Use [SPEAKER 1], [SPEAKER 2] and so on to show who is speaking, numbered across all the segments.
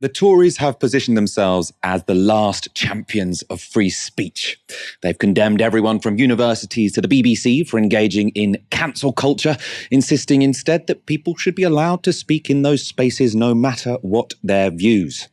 [SPEAKER 1] The Tories have positioned themselves as the last champions of free speech. They've condemned everyone from universities to the BBC for engaging in cancel culture, insisting instead that people should be allowed to speak in those spaces no matter what their views.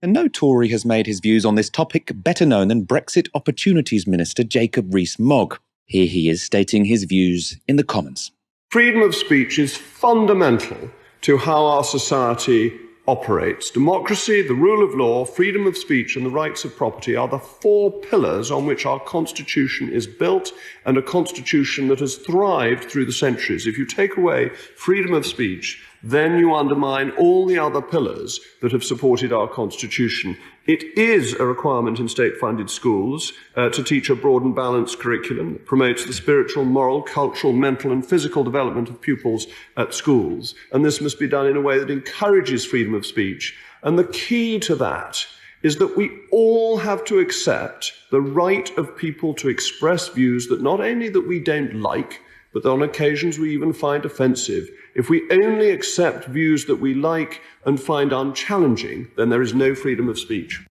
[SPEAKER 1] And no Tory has made his views on this topic better known than Brexit Opportunities Minister Jacob Rees-Mogg. Here he is stating his views in the Commons.
[SPEAKER 2] Freedom of speech is fundamental to how our society operates. Democracy, the rule of law, freedom of speech, and the rights of property are the four pillars on which our Constitution is built, and a Constitution that has thrived through the centuries. If you take away freedom of speech, then you undermine all the other pillars that have supported our Constitution. It is a requirement in state-funded schools to teach a broad and balanced curriculum that promotes the spiritual, moral, cultural, mental and physical development of pupils at schools. And this must be done in a way that encourages freedom of speech. And the key to that is that we all have to accept the right of people to express views that not only that we don't like, but that on occasions we even find offensive. If we only accept views that we like and find unchallenging, then there is no freedom of speech.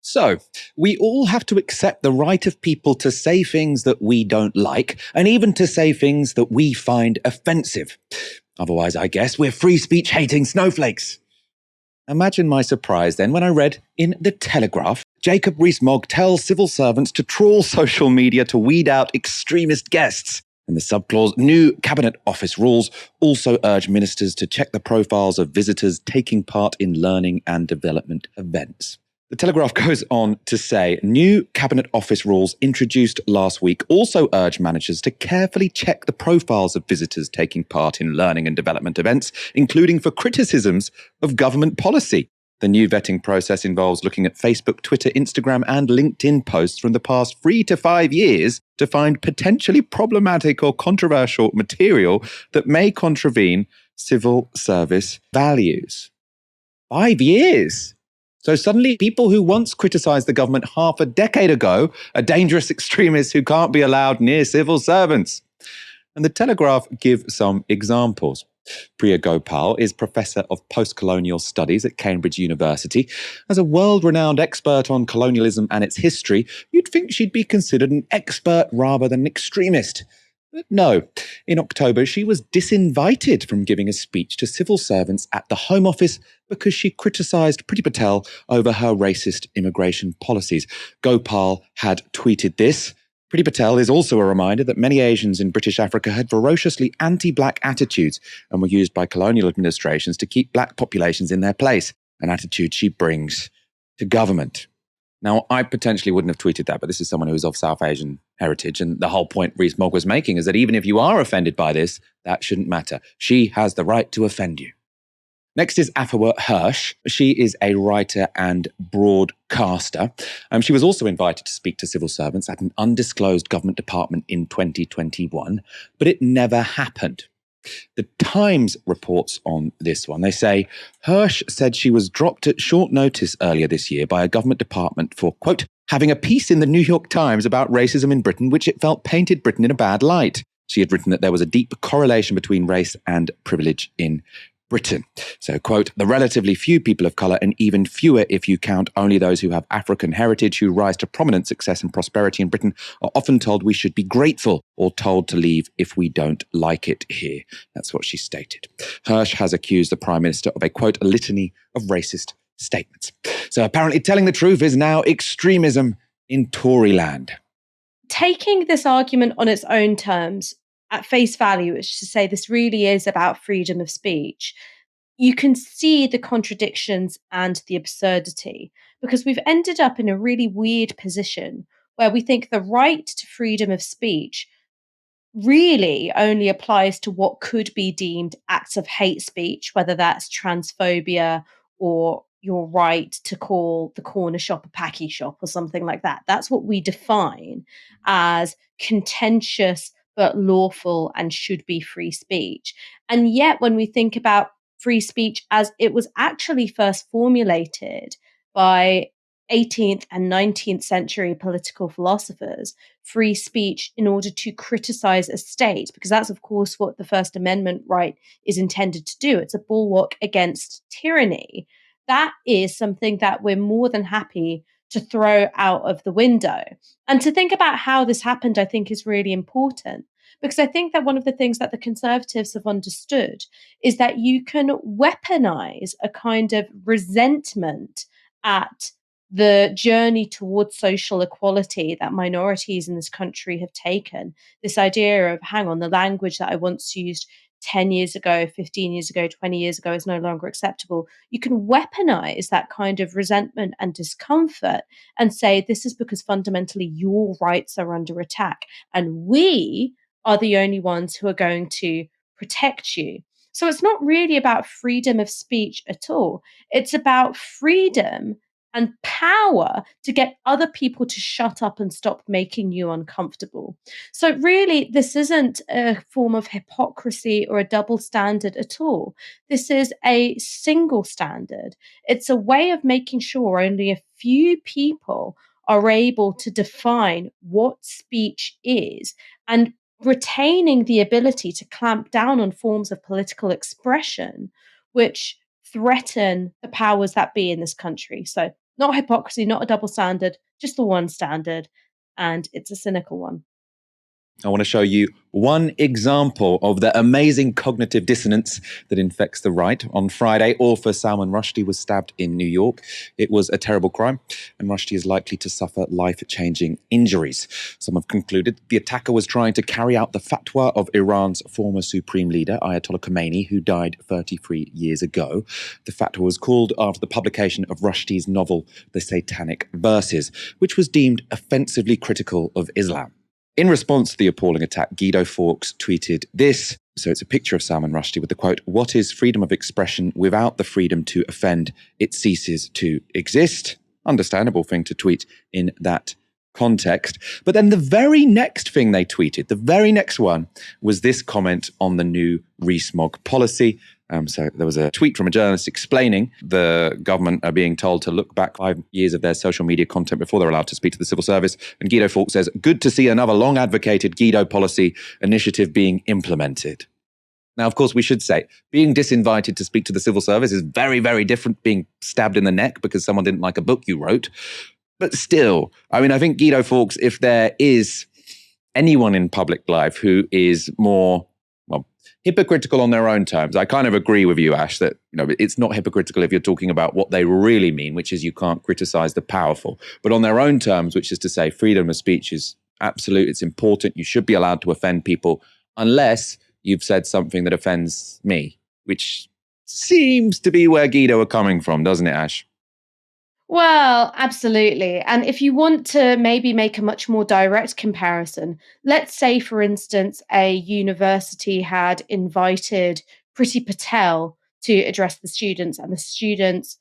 [SPEAKER 1] So, we all have to accept the right of people to say things that we don't like, and even to say things that we find offensive. Otherwise, I guess we're free speech hating snowflakes. Imagine my surprise then when I read in The Telegraph, Jacob Rees-Mogg tells civil servants to trawl social media to weed out extremist guests. And the subclause, new Cabinet Office rules also urge ministers to check the profiles of visitors taking part in learning and development events. The Telegraph goes on to say, new Cabinet Office rules introduced last week also urge managers to carefully check the profiles of visitors taking part in learning and development events, including for criticisms of government policy. The new vetting process involves looking at Facebook, Twitter, Instagram, and LinkedIn posts from the past 3 to 5 years to find potentially problematic or controversial material that may contravene civil service values. 5 years! So suddenly, people who once criticised the government half a decade ago are dangerous extremists who can't be allowed near civil servants. And the Telegraph give some examples. Priya Gopal is Professor of Post-Colonial Studies at Cambridge University. As a world-renowned expert on colonialism and its history, you'd think she'd be considered an expert rather than an extremist. But no, in October she was disinvited from giving a speech to civil servants at the Home Office because she criticised Priti Patel over her racist immigration policies. Gopal had tweeted this. Priti Patel is also a reminder that many Asians in British Africa had ferociously anti-black attitudes and were used by colonial administrations to keep black populations in their place, an attitude she brings to government. Now, I potentially wouldn't have tweeted that, but this is someone who is of South Asian heritage, and the whole point Rees-Mogg was making is that even if you are offended by this, that shouldn't matter. She has the right to offend you. Next is Afua Hirsch. She is a writer and broadcaster. She was also invited to speak to civil servants at an undisclosed government department in 2021, but it never happened. The Times reports on this one. They say, Hirsch said she was dropped at short notice earlier this year by a government department for, quote, having a piece in the New York Times about racism in Britain, which it felt painted Britain in a bad light. She had written that there was a deep correlation between race and privilege in Britain. So, quote, the relatively few people of colour, and even fewer if you count only those who have African heritage who rise to prominent success and prosperity in Britain, are often told we should be grateful or told to leave if we don't like it here. That's what she stated. Hirsch has accused the Prime Minister of a, quote, a litany of racist statements. So apparently telling the truth is now extremism in Toryland.
[SPEAKER 3] Taking this argument on its own terms, at face value, which is to say this really is about freedom of speech, you can see the contradictions and the absurdity, because we've ended up in a really weird position where we think the right to freedom of speech really only applies to what could be deemed acts of hate speech, whether that's transphobia or your right to call the corner shop a packy shop or something like that. That's what we define as contentious but lawful and should be free speech. And yet, when we think about free speech as it was actually first formulated by 18th and 19th century political philosophers, free speech in order to criticize a state, because that's, of course, what the First Amendment right is intended to do. It's a bulwark against tyranny. that is something that we're more than happy to throw out of the window. And to think about how this happened, I think, is really important. Because I think that one of the things that the Conservatives have understood is that you can weaponize a kind of resentment at the journey towards social equality that minorities in this country have taken. This idea of, hang on, the language that I once used 10 years ago, 15 years ago, 20 years ago is no longer acceptable. You can weaponize that kind of resentment and discomfort and say, this is because fundamentally your rights are under attack. And we are the only ones who are going to protect you. So it's not really about freedom of speech at all. It's about freedom and power to get other people to shut up and stop making you uncomfortable. So, really, this isn't a form of hypocrisy or a double standard at all. This is a single standard. It's a way of making sure only a few people are able to define what speech is and retaining the ability to clamp down on forms of political expression which threaten the powers that be in this country. So, not hypocrisy, not a double standard, just the one standard. And it's a cynical one.
[SPEAKER 1] I want to show you one example of the amazing cognitive dissonance that infects the right. On Friday, author Salman Rushdie was stabbed in New York. It was a terrible crime, and Rushdie is likely to suffer life-changing injuries. Some have concluded the attacker was trying to carry out the fatwa of Iran's former supreme leader, Ayatollah Khomeini, who died 33 years ago. The fatwa was called after the publication of Rushdie's novel, The Satanic Verses, which was deemed offensively critical of Islam. In response to the appalling attack, Guido Fawkes tweeted this. So it's a picture of Salman Rushdie with the quote, "What is freedom of expression without the freedom to offend? It ceases to exist." Understandable thing to tweet in that context. But then the very next thing they tweeted, the very next one, was this comment on the new Rees-Mogg policy. So there was a tweet from a journalist explaining the government are being told to look back 5 years of their social media content before they're allowed to speak to the civil service. And Guido Fawkes says, "Good to see another long advocated Guido policy initiative being implemented." Now, of course, we should say being disinvited to speak to the civil service is very, very different being stabbed in the neck because someone didn't like a book you wrote. But still, I mean, I think Guido Fawkes, if there is anyone in public life who is more, well, hypocritical on their own terms, I kind of agree with you, Ash, that it's not hypocritical if you're talking about what they really mean, which is you can't criticize the powerful. But on their own terms, which is to say freedom of speech is absolute, it's important, you should be allowed to offend people unless you've said something that offends me, which seems to be where Guido are coming from, doesn't it, Ash?
[SPEAKER 3] Well, absolutely. And if you want to maybe make a much more direct comparison, let's say, for instance, a university had invited Priti Patel to address the students, and the students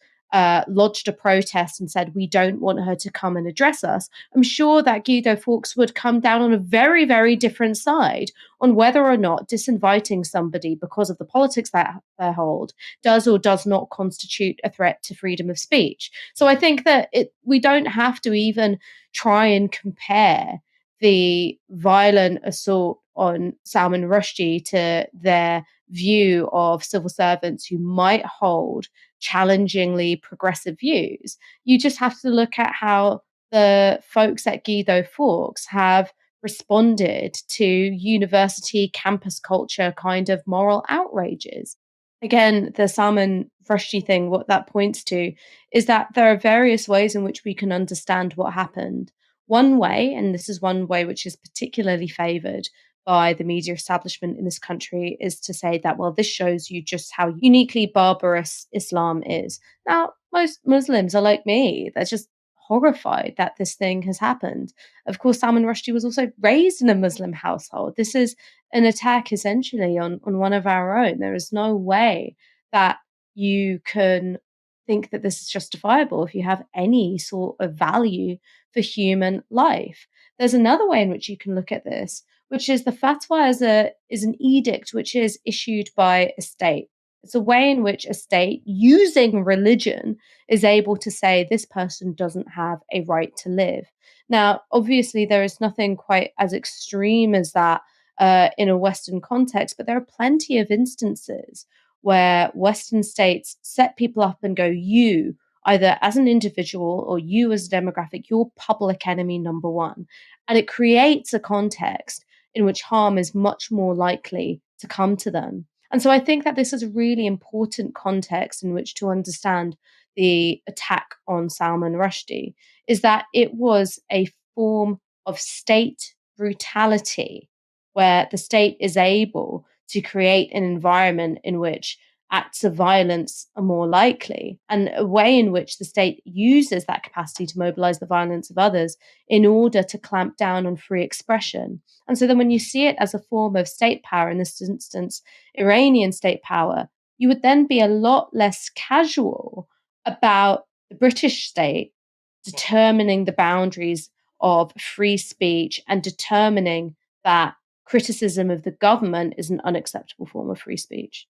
[SPEAKER 3] lodged a protest and said, "We don't want her to come and address us." I'm sure that Guido Fawkes would come down on a very, very different side on whether or not disinviting somebody because of the politics that they hold does or does not constitute a threat to freedom of speech. So I think that we don't have to even try and compare the violent assault on Salman Rushdie to their view of civil servants who might hold challengingly progressive views. You just have to look at how the folks at Guido Fawkes have responded to university campus culture kind of moral outrages. Again, the Salman Rushdie thing, what that points to is that there are various ways in which we can understand what happened. One way, and this is one way which is particularly favored by the media establishment in this country, is to say that, well, this shows you just how uniquely barbarous Islam is. Now, most Muslims are like me. They're just horrified that this thing has happened. Of course, Salman Rushdie was also raised in a Muslim household. This is an attack essentially on one of our own. There is no way that you can think that this is justifiable if you have any sort of value for human life. There's another way in which you can look at this, which is the fatwa is an edict which is issued by a state. It's a way in which a state, using religion, is able to say this person doesn't have a right to live. Now, obviously, there is nothing quite as extreme as that in a Western context, but there are plenty of instances where Western states set people up and go, you, either as an individual or you as a demographic, you're public enemy number one. And it creates a context in which harm is much more likely to come to them. And so I think that this is a really important context in which to understand the attack on Salman Rushdie, is that it was a form of state brutality where the state is able to create an environment in which acts of violence are more likely, and a way in which the state uses that capacity to mobilize the violence of others in order to clamp down on free expression. And so then when you see it as a form of state power, in this instance, Iranian state power, you would then be a lot less casual about the British state determining the boundaries of free speech and determining that criticism of the government is an unacceptable form of free speech.